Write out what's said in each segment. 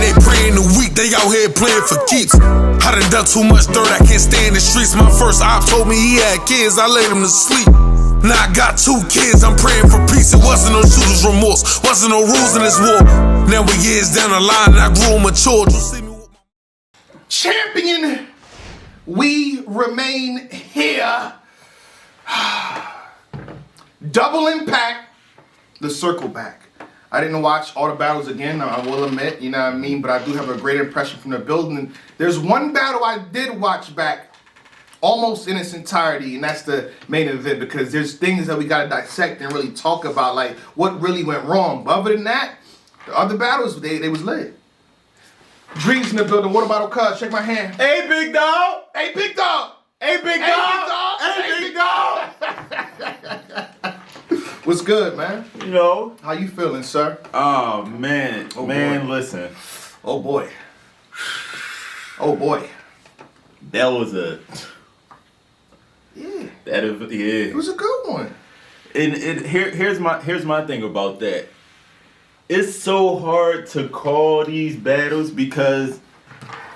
they praying the week, they out here playing for keeps. I done too much dirt, I can't stay in the streets. My first op told me he had kids, I laid him to sleep. Now I got 2 kids, I'm praying for peace. It wasn't no shooter's remorse, wasn't no rules in this war. Now we years down the line and I grew matured. Champion, we remain here. Double impact, the circle back. I didn't watch all the battles again, I will admit, you know what I mean? But I do have a great impression from the building. There's one battle I did watch back almost in its entirety, and that's the main event, because there's things that we gotta dissect and really talk about, like what really went wrong. But other than that, the other battles, they was lit. Dreams in the building. What about Cuz? Shake my hand. Hey, big dog. Hey, big dog. Hey, big dog. Hey, big dog. What's good, man? You know. How you feeling, sir? Oh, man. Oh, man, boy. Listen. Oh, boy. Oh, boy. That was a... Yeah. Yeah. It was a good one. And here's my thing about that. It's so hard to call these battles because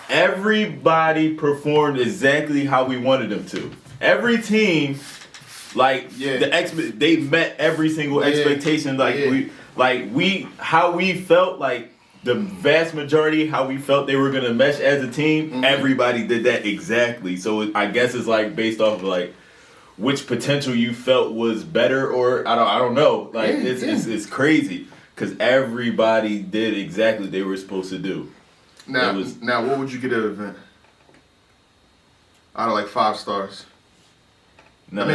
everybody performed exactly how we wanted them to. Every team, like they met every single expectation. How we felt, like the vast majority, how we felt they were gonna mesh as a team. Mm-hmm. Everybody did that exactly. So I guess it's like based off of like which potential you felt was better, or I don't know. Like it's crazy. Because everybody did exactly what they were supposed to do. Now, what would you get at an event? Out of like 5 stars. No.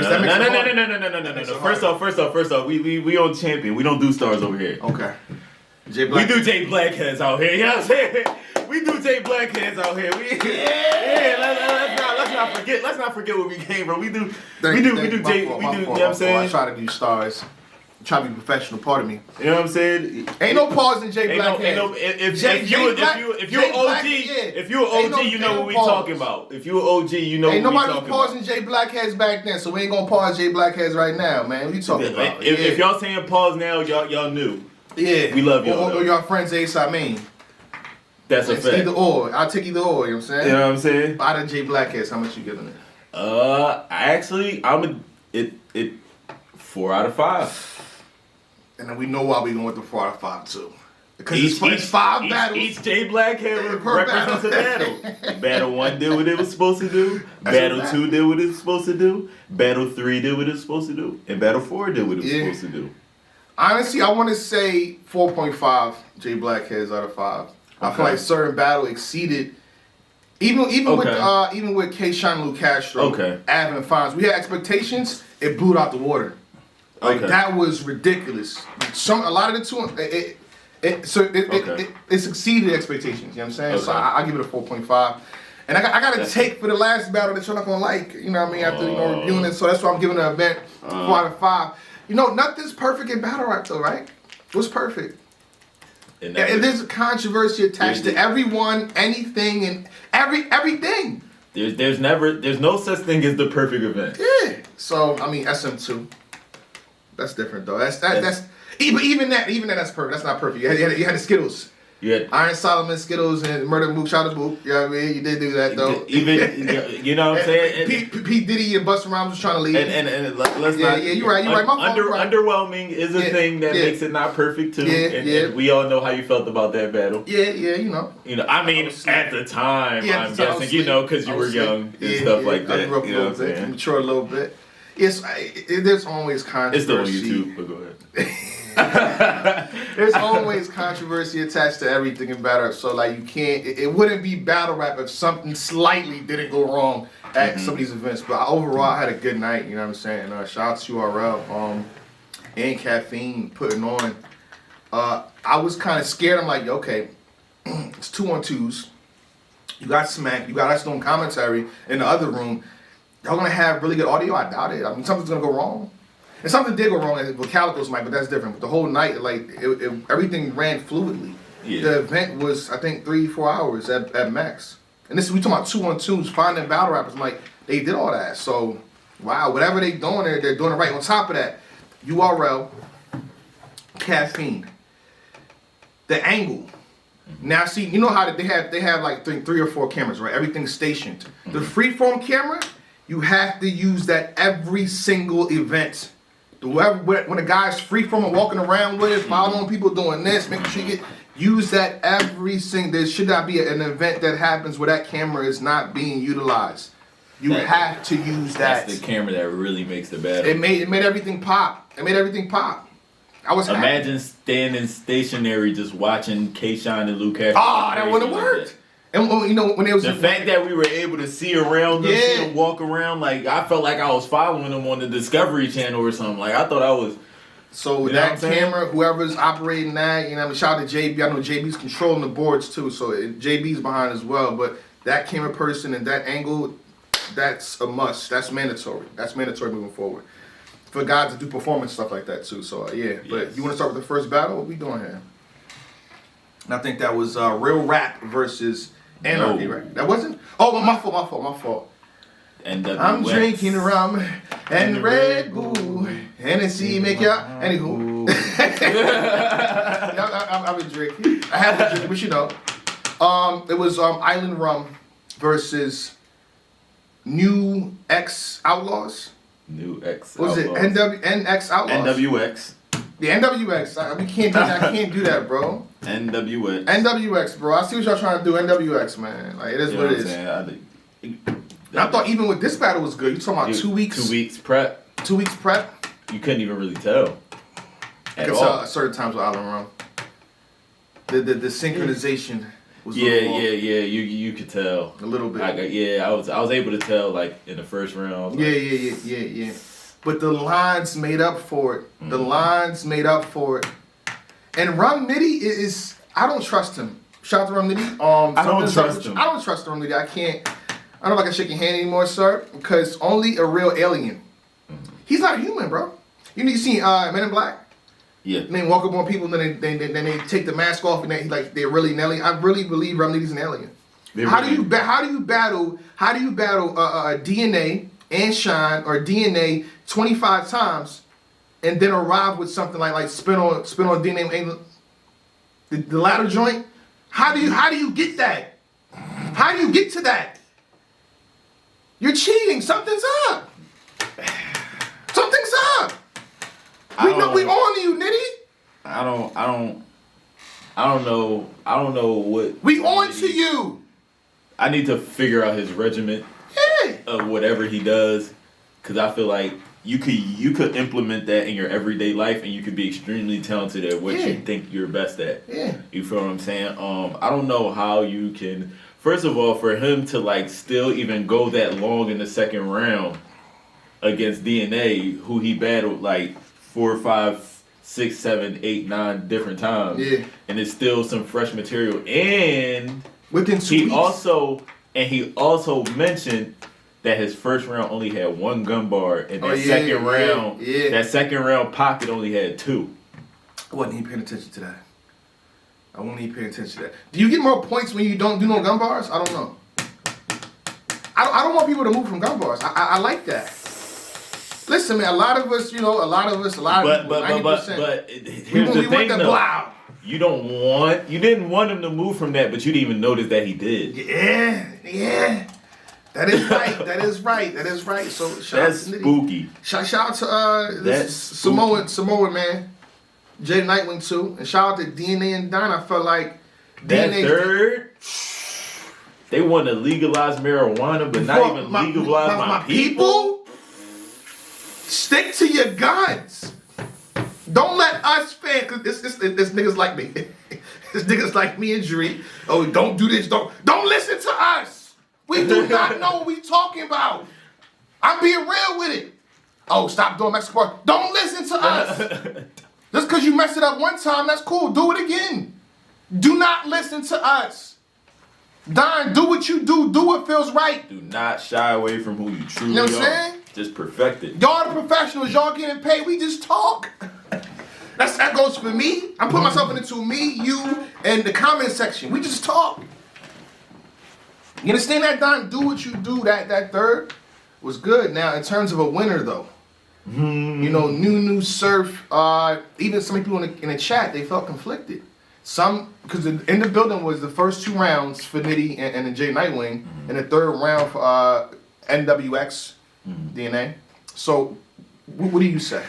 First off, we on champion. We don't do stars over here. Okay. We do J Blackheads out here. You know what I'm saying? We do J Blackheads out here. Let's not forget where we came from. We do J. You know what I'm saying? I try to do stars. Try to be professional, part of me. You know what I'm saying? Ain't no pause in J Black. If you're an OG, you know what we talking about. If you're an OG, you know what we talking about. Ain't nobody pausing J Blackheads back then, so we ain't gonna pause J Blackheads right now, man. What you talking about? If y'all saying pause now, y'all knew. Yeah. We love y'all. Or y'all friends Ace, I mean. That's a fact. Either or. I'll take either or, you know what I'm saying? You know what I'm saying? Out of J Blackheads, how much you giving it? Actually, it 4 out of 5. And then we know why we going with the 4 out of 5 too. Because each 5 battles. Each J Blackhead represents a battle. Battle 1 did what it was supposed to do. Battle 2 did what it was supposed to do. Battle 3 did what it was supposed to do. And Battle 4 did what it was supposed to do. Honestly, I want to say 4.5 J Blackheads out of 5. Okay. I feel like certain battle exceeded, even with K-Shine and Lou Castro, Ave Fonz. We had expectations. It blew it out the water. Like that was ridiculous. A lot of the two, it succeeded expectations. You know what I'm saying? So I give it a 4.5. And I got a take for the last battle that you're not gonna like. You know what I mean? After reviewing it, so that's why I'm giving the event 4 out of 5. You know, nothing's perfect in battle rap though, right? What's perfect? And there's a controversy attached to everyone, anything, and everything. There's no such thing as the perfect event. Yeah. So I mean, SM2. That's different though. That's even that that's perfect. That's not perfect. You had the Skittles. Yeah. Iron Solomon, Skittles, and Murder Mook, shout out to Mook. You know what I mean? You did do that though. Even you know what I'm saying? P Diddy and Busta Rhymes was trying to lead. And let's not. Yeah, you're right. My fault. Underwhelming is a thing that makes it not perfect too. And we all know how you felt about that battle. Yeah, you know. I mean, at the time, I'm guessing, because you were young and stuff like that. I grew up a little bit, mature a little bit. Yes, there's always controversy. It's still on YouTube, but go ahead. There's always controversy attached to everything in battle rap. So like you can't. It wouldn't be battle rap if something slightly didn't go wrong at some of these events. But overall, I had a good night. You know what I'm saying? Shout out to URL and Caffeine putting on. I was kind of scared. I'm like, okay, it's 2-on-2s. You got Smack. You got us doing commentary in the other room. Y'all gonna have really good audio? I doubt it. I mean, something's gonna go wrong. And something did go wrong with Calico's mic, but that's different. But the whole night, like, everything ran fluidly. Yeah. The event was, I think, 3-4 hours at max. And we talking about 2-on-2s, finding battle rappers. I'm like, they did all that. So, wow, whatever they doing there, they're doing it right. On top of that, URL, Caffeine, the angle, Now, see, you know how they have like three or four cameras, right? Everything's stationed. The freeform camera, you have to use that every single event. When a guy's freeform and walking around with it, following people doing this, making sure you use that every single. There should not be an event that happens where that camera is not being utilized. You have to use that. That's the camera that really makes the battle. It made everything pop. It made everything pop. I was imagine standing stationary just watching K-Shine and Luke Castro. That wouldn't have worked. And you know when it was the fact that we were able to see around them, see them walk around, like I felt like I was following them on the Discovery Channel or something. Like I thought I was. So that camera, whoever's operating that, you know, I mean, shout out to JB. I know JB's controlling the boards too, so JB's behind as well. But that camera person and that angle, that's a must. That's mandatory. That's mandatory moving forward. For guys to do performance stuff like that too. So but you want to start with the first battle? What we doing here? And I think that was Real Rap versus Anarchy, right? That wasn't? Oh, my fault. I'm drinking rum and Red Bull. Hennessy make y'all. Anywho. I've been drinking. I have been drinking, but you know. It was Island Rum versus New X Outlaws. New X. What was it? NX Outlaws. NWX. The NWX. We can't do that. I can't do that, bro. NWX. NWX, bro. I see what y'all trying to do. NWX, man. Like it is what it is. I thought even with this battle was good. You talking about 2 weeks? 2 weeks prep. 2 weeks prep. You couldn't even really tell. You could tell certain times with Island Rum. The synchronization. Was you could tell a little bit. I was able to tell like in the first round. Yeah. But the lines made up for it. The lines made up for it. And Rum Nitty is I don't trust him. Shout out to Rum Nitty. I don't trust him. I don't trust Rum Nitty. I don't know if I can shake your hand anymore, sir, because only a real alien. He's not human, bro. You seen Men in Black? Yeah. And they walk up on people, and then they take the mask off, and they're really an alien. I really believe Rum Nitty's an alien. How do you battle DNA and Shine or DNA 25 times, and then arrive with something like spin on DNA the ladder joint? How do you get that? How do you get to that? You're cheating. Something's up. Something's up. We on you, Nitty. I don't know what. We on to you. I need to figure out his regimen of whatever he does, because I feel like you could implement that in your everyday life, and you could be extremely talented at what you think you're best at. Yeah. You feel what I'm saying? I don't know how you can. First of all, for him to like still even go that long in the second round against DNA, who he battled like 4, 5, 6, 7, 8, 9 different times, and it's still some fresh material. And within 2 weeks. He also mentioned that his first round only had 1 gun bar, and that second round pocket only had 2. I wasn't even paying attention to that. I won't even pay attention to that. Do you get more points when you don't do no gun bars? I don't know. I don't want people to move from gun bars. I like that. Listen, man, a lot of us, 90%. But here's the thing, though. You didn't want him to move from that, but you didn't even notice that he did. Yeah. That is right. So shout out to Nitty. Spooky. Shout out to this Samoan man. Jay Nightwing too. And shout out to DNA and Don. I felt like that third, they want to legalize marijuana, but not even legalize my people. Stick to your guns. Don't let us fans, because this niggas like me. This niggas like me and Jerry. Oh, don't do this. Don't listen to us. We do not know what we talking about. I'm being real with it. Oh, stop doing Mexico. Don't listen to us. Just because you messed it up one time, that's cool. Do it again. Do not listen to us. Don, do what you do. Do what feels right. Do not shy away from who you truly are. You know what I'm saying? Just perfect it. Y'all the professionals. Y'all getting paid. We just talk. That goes for me. I'm putting myself into me, you, and the comment section. We just talk. You understand that, Don? Do what you do. That third was good. Now, in terms of a winner, though, New Surf, even some people in the chat, they felt conflicted. because in the building was the first 2 rounds for Nitty and the J Nightwing, and the 3rd round for NWX DNA. So, what do you say?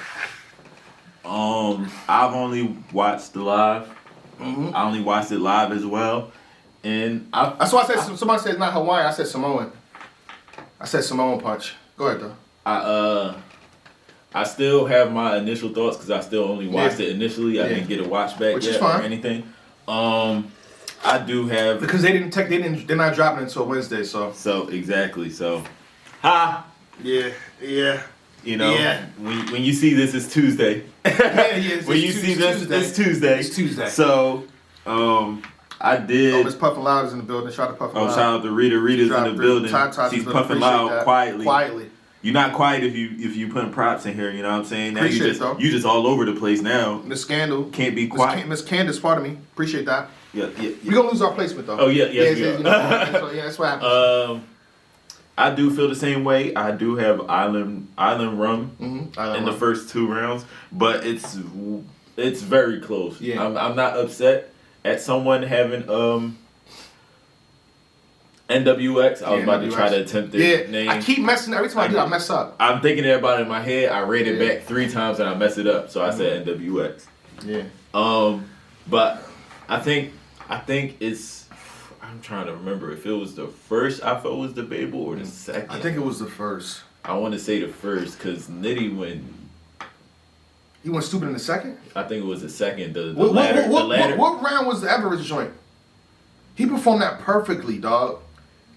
I've only watched the live. I only watched it live as well, and that's why I said somebody said it's not Hawaiian. I said Samoan. I said Samoan punch. Go ahead though. I still have my initial thoughts because I still only watched it initially. I didn't get a watch back yet or anything. I do have because they're not dropping it until Wednesday. So exactly. So, yeah. You know, when you see this, it's Tuesday. When you see this, it's Tuesday. It's Tuesday. So, I did. Oh, Miss Puffin Loud is in the building. Shout out to Puffin Loud. Shout out to Rita. Rita's in the building. She's puffing loud quietly. You're not quiet if you putting props in here. You know what I'm saying? Now you just all over the place now. Miss Scandal can't be quiet. Miss Candace, pardon me. Appreciate that. Yeah. We gonna lose our placement though. Oh yeah. That's what happens. I do feel the same way. I do have Island Rum in the first 2 rounds, but it's very close. Yeah. I'm not upset at someone having NWX. I was about to try to attempt the name. I keep messing. Every time I do, I mess up. I'm thinking about it in my head. I read it back 3 times and I mess it up. So I said NWX. Yeah. But I think it's. I'm trying to remember if it was the first I felt was debatable or the second. I think it was the first. I want to say the first because Nitty went. He went stupid in the second? I think it was the second. The ladder. ladder. What round was the Everest joint? He performed that perfectly, dog.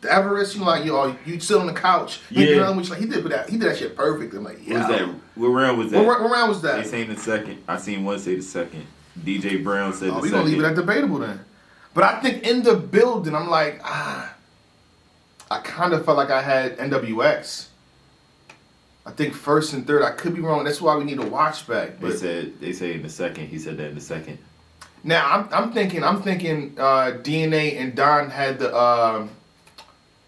The Everest, you sit on the couch. He did that shit perfectly. I'm like, yeah. What was that? What round was that? What round was that? They saying the second. I seen one say the second. DJ Brown said the second. We gonna leave it at debatable then. But I think in the building, I'm like, I kind of felt like I had NWX. I think first and third. I could be wrong. That's why we need a watch back. But they say in the second. He said that in the second. Now I'm thinking DNA and Don had the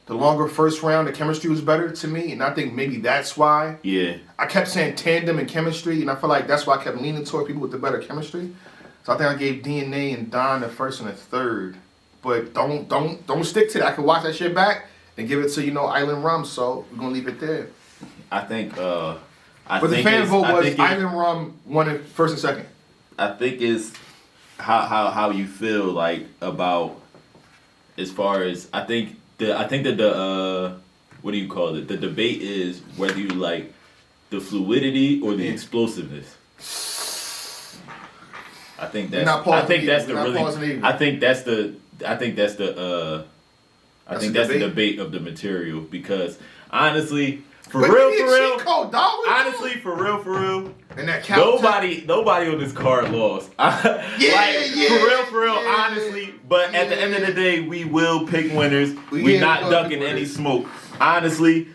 longer first round. The chemistry was better to me, and I think maybe that's why. Yeah. I kept saying tandem and chemistry, and I feel like that's why I kept leaning toward people with the better chemistry. So I think I gave DNA and Don the first and the third. But don't stick to that. I can watch that shit back and give it to Island Rum. So we're gonna leave it there. I think. But the fan vote was Island Rum won it first and second. I think it's how you feel like about as far as I think that the what do you call it? The debate is whether you like the fluidity or the explosiveness. I think that's the debate of the material because honestly, for real. Honestly, for real. And that nobody on this card lost. For real, honestly. But at the end of the day, we will pick winners. We're not ducking any smoke. Honestly,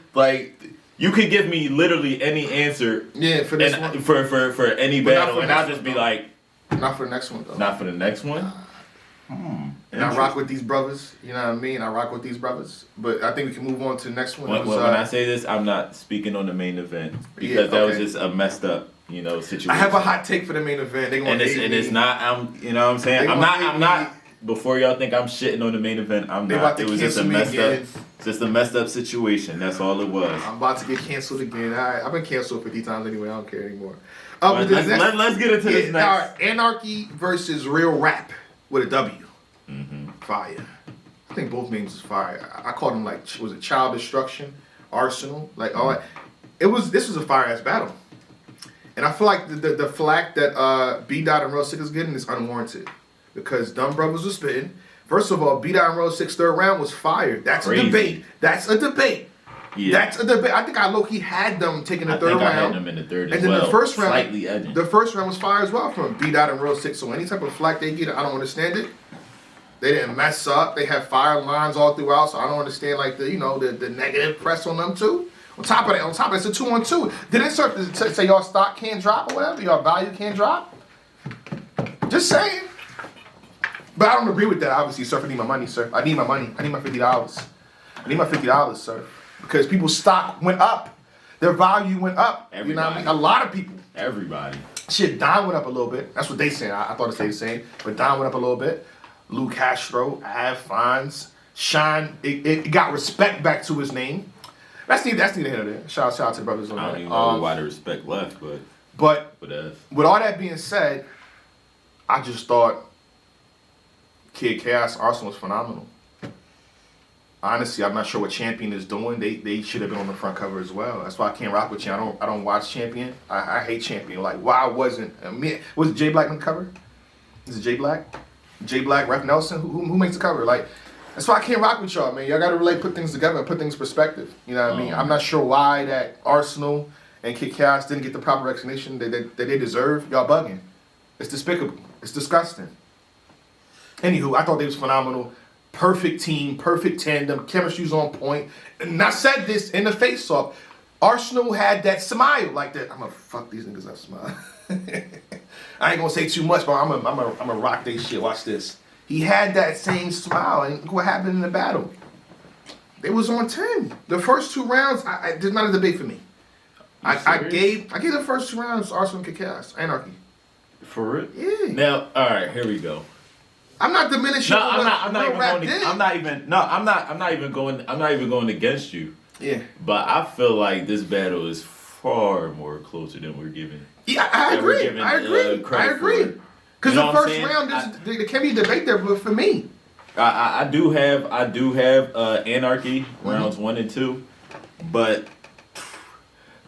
you could give me literally any answer. Yeah, for this one. For any battle, and I'll just be like. Not for the next one, though. Not for the next one? And I rock with these brothers. You know what I mean? I rock with these brothers. But I think we can move on to the next one. When I say this, I'm not speaking on the main event. Because that was just a messed up, situation. I have a hot take for the main event. It's not, you know what I'm saying? I'm not, before y'all think I'm shitting on the main event, I'm not. It was just a messed up situation. That's all it was. I'm about to get canceled again. All right. I've been canceled 50 times anyway. I don't care anymore. Let's get into this next. All right, Anarchy versus Real Rap with a W. Fire. I think both names is fire. I called them was it Child Destruction, Arsonal, all that. This was a fire ass battle, and I feel like the flack that B Dot and Real Sick is getting is unwarranted because dumb brothers were spitting. First of all, B Dot and Real Sick's third round was fire. That's a debate. Yeah. That's a debate. I think I low-key had them taking the third round. I had them in the third as well. And then the first round, the first round was fire as well from B Dot and Real Sick. So any type of flack they get, I don't understand it. They didn't mess up. They had fire lines all throughout, so I don't understand the negative press on them too. On top of that, it's a 2-on-2. Did it start to say y'all stock can't drop or whatever? Y'all value can't drop? Just saying. But I don't agree with that. Obviously, sir, I need my money, sir. I need my money. I need my $50. I need my $50, sir. Because people's stock went up. Their value went up. Everybody. You know what I mean? A lot of people. Everybody. Shit, Don went up a little bit. That's what they saying. I thought it stayed the same, but Don went up a little bit. Lou Castro, Ave Fonz, Shine. It got respect back to his name. That's neither here nor there. Shout out to the brothers on that. I don't even know why the respect left, but with all that being said, I just thought Kid Chaos Arsonal was phenomenal. Honestly, I'm not sure what Champion is doing. They should have been on the front cover as well. That's why I can't rock with you. I don't watch Champion. I hate Champion. Like, why wasn't was it Jay Black on the cover? Is it Jay Black? Jay Black, Ref Nelson? Who makes the cover? Like, that's why I can't rock with y'all, man. Y'all gotta really put things together and put things in perspective. You know what I mean? I'm not sure why that Arsonal and Kid Chaos didn't get the proper recognition that they deserve. Y'all bugging. It's despicable. It's disgusting. Anywho, I thought they was phenomenal. Perfect team, perfect tandem, chemistry's on point. And I said this in the face-off. Arsonal had that smile like that. I'm gonna fuck these niggas up smile. I ain't gonna say too much, but I'm gonna rock they shit. Watch this. He had that same smile, and look what happened in the battle. They was on 10. The first 2 rounds, there's not a debate for me. I gave the first 2 rounds Arsonal and Chaos, Anarchy. For real? Yeah. Now, all right, here we go. I'm not diminishing. No, I'm not even going against you. Yeah. But I feel like this battle is far more closer than we're giving. Yeah, I agree. I agree. Because the first round, there can be debate there, but for me, I do have Anarchy rounds 1 and 2, but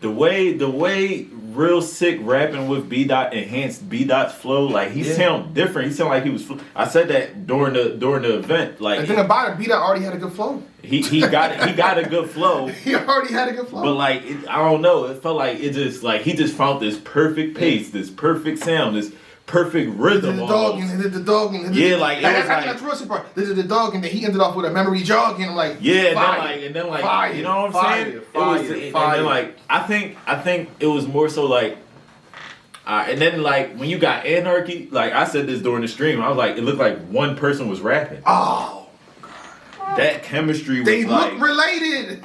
the way Real Sick rapping with B Dot enhanced B Dot's flow, like he sound different. He sound like he was. I said that during the event. Like the thing about it, B Dot already had a good flow. He got a good flow. He already had a good flow. But like I don't know, it felt like he just found this perfect pace, this perfect sound, this perfect rhythm. The dog and hit the dog and yeah, like it was like that's the worst part. This is the dog and then he ended off with a memory jog and I'm like and then fire, you know what I'm saying? And then like I think it was more so like and then like when you got Anarchy, like I said this during the stream, I was like it looked like one person was rapping. Oh. That chemistry was they like look related.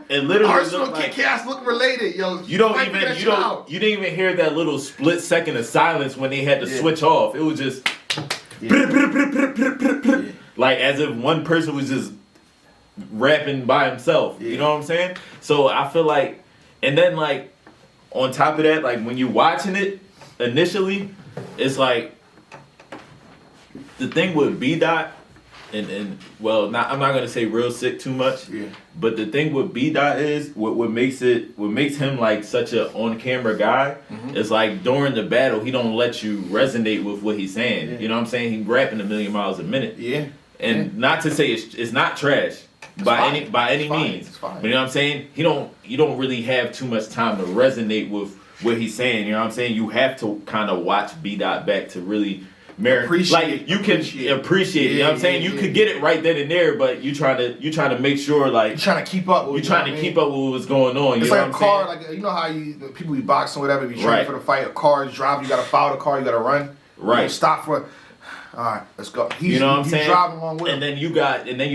It literally Arsonal looked like Chaos look related, yo. You didn't even hear that little split second of silence when they had to switch off. It was just like as if one person was just rapping by himself. You know what I'm saying? So I feel like, and then like on top of that, like when you're watching it initially, it's like the thing with B Dot. And well, I'm not gonna say Real Sick too much. Yeah. But the thing with B Dot is what makes him like such a on camera guy is like during the battle he don't let you resonate with what he's saying. Yeah. You know what I'm saying? He rapping a million miles a minute. Yeah. And not to say it's not trash by any means. But you know what I'm saying? You don't really have too much time to resonate with what he's saying. You know what I'm saying? You have to kind of watch B Dot back to really. Like you can appreciate it. You know what I'm saying? You could get it right then and there, but you try to make sure like you're trying to keep up. You're trying to keep up with what's going on. It's you know like a car, like you know how people be boxing or whatever, be training for the fight. A car is driving, you gotta follow the car, you gotta run. Right. You don't stop for. All right, let's go. You know what I'm saying? Driving along with and then you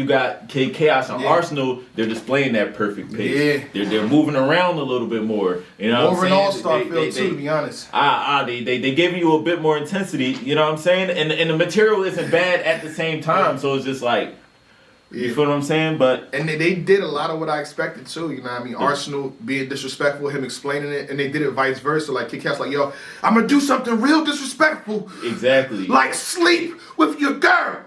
got Kid Chaos and Arsonal. They're displaying that perfect pace. Yeah. They're moving around a little bit more. You know what I'm saying? More of an all-star feel too, to be honest. They give you a bit more intensity. You know what I'm saying? And the material isn't bad at the same time. So it's just like. You feel what I'm saying? But they did a lot of what I expected too. You know what I mean? Arsonal being disrespectful, him explaining it, and they did it vice versa. Like Kid Chaos, like yo, I'm gonna do something real disrespectful. Exactly. Like sleep with your girl.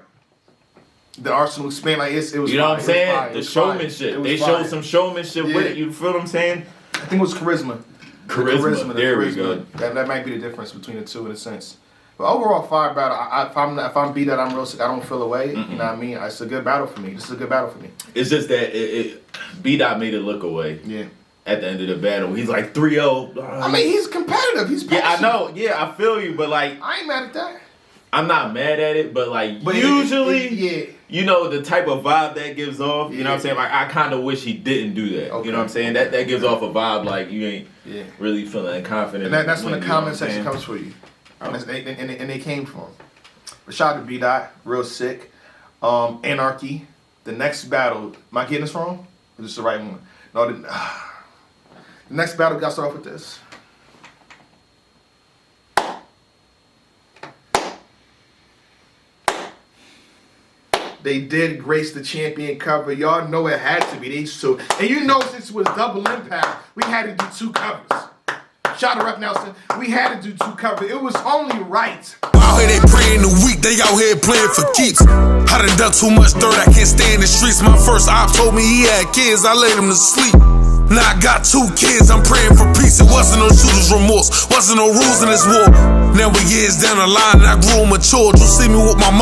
The Arsonal explained like it was. You know what I'm saying? The showmanship. They showed some showmanship with it. You feel what I'm saying? I think it was charisma. Charisma. There we go. That might be the difference between the two in a sense. But overall, fire battle. If I'm beat that, I'm real sick. I don't feel away. You know what I mean? It's a good battle for me. This is a good battle for me. It's just that B Dot made it look away. Yeah. At the end of the battle, he's like 3-0. I mean, he's competitive. He's passionate. Yeah, I know. Yeah, I feel you. But like, I ain't mad at that. I'm not mad at it. But like, usually, you know, the type of vibe that gives off. You know what I'm saying? Like, I kind of wish he didn't do that. Okay. You know what I'm saying? That gives off a vibe like you ain't really feeling confident. And that's when the comment section comes for you. And they came from him. But shout out to B Dot, Real Sick, Anarchy. The next battle, am I getting this wrong? Or is this the right one? No, the next battle got to start off with this. They did grace the champion cover. Y'all know it had to be these two. And you know, since it was double impact, we had to do 2 covers. Shout out to Rep Nelson. We had to do 2 covers. It was only right. Out here they praying the week, they out here playing for keeps. I done too much dirt, I can't stay in the streets. My first op told me he had kids, I laid him to sleep. Now I got 2 kids, I'm praying for peace. It wasn't no shooter's remorse, wasn't no rules in this war. Now we years down the line and I grew and matured. You see me with my